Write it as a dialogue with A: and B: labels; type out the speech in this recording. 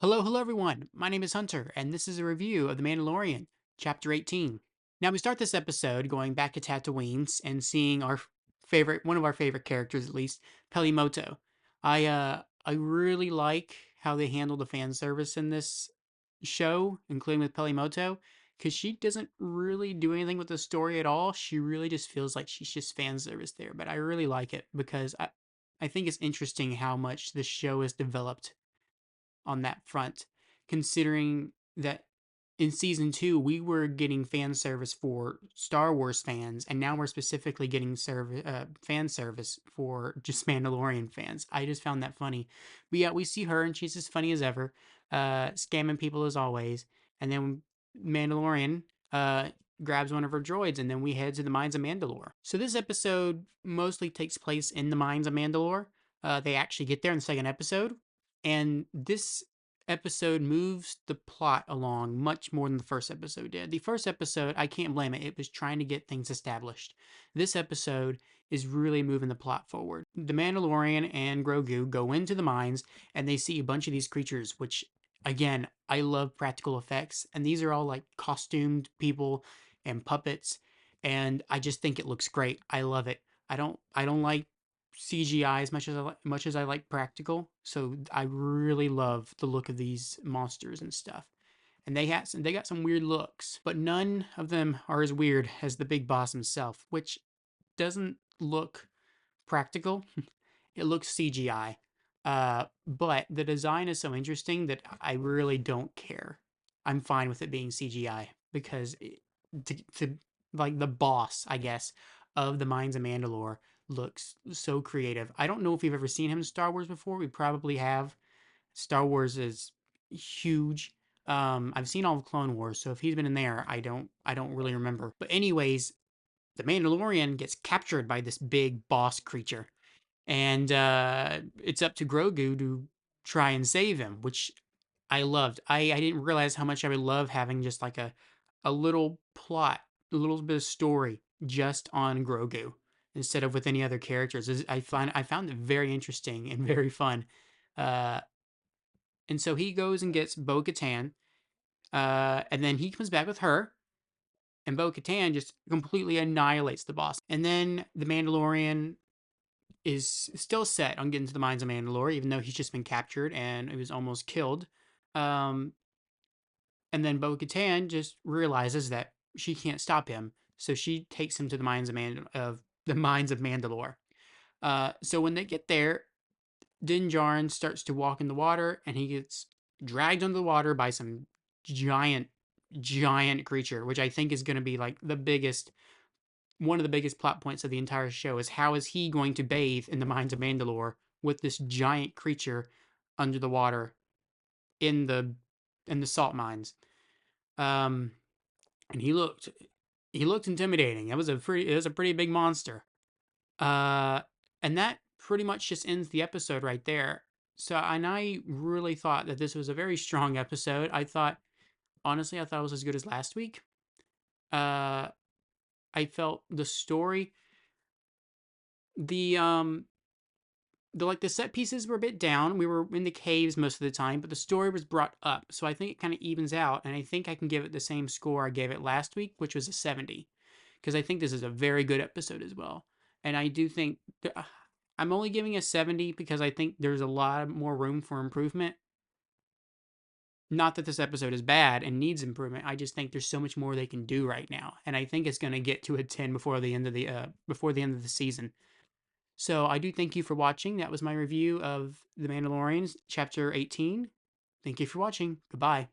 A: Hello everyone. My name is Hunter, and this is a review of The Mandalorian, Chapter 18. Now we start this episode going back to Tatooine and seeing our favorite, one of our favorite characters at least, Pelimoto. I really like how they handle the fan service in this show, including with Pelimoto, because she doesn't really do anything with the story at all. She really just feels like she's just fan service there. But I really like it because I think it's interesting how much the show has developed on that front, considering that in season two we were getting fan service for Star Wars fans, and now we're specifically getting fan service for just Mandalorian fans. I just found that funny. But yeah, we see her and she's as funny as ever, scamming people as always, and then Mandalorian uh, grabs one of her droids, and then we head to the mines of Mandalore. So this episode mostly takes place in the mines of Mandalore. They actually get there in the second episode, and this episode moves the plot along much more than the first episode did. The first episode, I can't blame it. It was trying to get things established. This episode is really moving the plot forward. The Mandalorian and Grogu go into the mines and they see a bunch of these creatures, which again, I love practical effects, and these are all like costumed people and puppets, and I just think it looks great. I love it. I don't like CGI as much as I like practical. So I really love the look of these monsters and stuff. And they got some weird looks, but none of them are as weird as the big boss himself, which doesn't look practical. It looks CGI. But the design is so interesting that I really don't care. I'm fine with it being CGI because to like the boss, I guess, of the Mines of Mandalore looks so creative. I don't know if we've ever seen him in Star Wars before. We probably have. Star Wars is huge. I've seen all of Clone Wars, so if he's been in there, I don't really remember. But anyways, the Mandalorian gets captured by this big boss creature, and it's up to Grogu to try and save him, which I loved. I didn't realize how much I would love having just like a little plot, a little bit of story just on Grogu instead of with any other characters. I found it very interesting and very fun. Uh, and so he goes and gets Bo Katan, and then he comes back with her, and Bo Katan just completely annihilates the boss. And then the Mandalorian is still set on getting to the mines of Mandalore, even though he's just been captured and he was almost killed. Um, and then Bo Katan just realizes that she can't stop him, so she takes him to the mines of Mandalore. So when they get there, Din Djarin starts to walk in the water, and he gets dragged under the water by some giant, giant creature, which I think is going to be like one of the biggest plot points of the entire show is how is he going to bathe in the mines of Mandalore with this giant creature under the water in the salt mines. Um, and he looked intimidating. It was a pretty big monster. Uh, and that pretty much just ends the episode right there. So, and I really thought that this was a very strong episode. Honestly, I thought it was as good as last week. Uh, I felt the story, the the set pieces were a bit down. We were in the caves most of the time, but the story was brought up. So I think it kind of evens out, and I think I can give it the same score I gave it last week, which was a 70, because I think this is a very good episode as well. And I do think I'm only giving a 70 because I think there's a lot more room for improvement. Not that this episode is bad and needs improvement. I just think there's so much more they can do right now, and I think it's going to get to a 10 before the end of the season. So I do thank you for watching. That was my review of The Mandalorian, Chapter 18. Thank you for watching. Goodbye.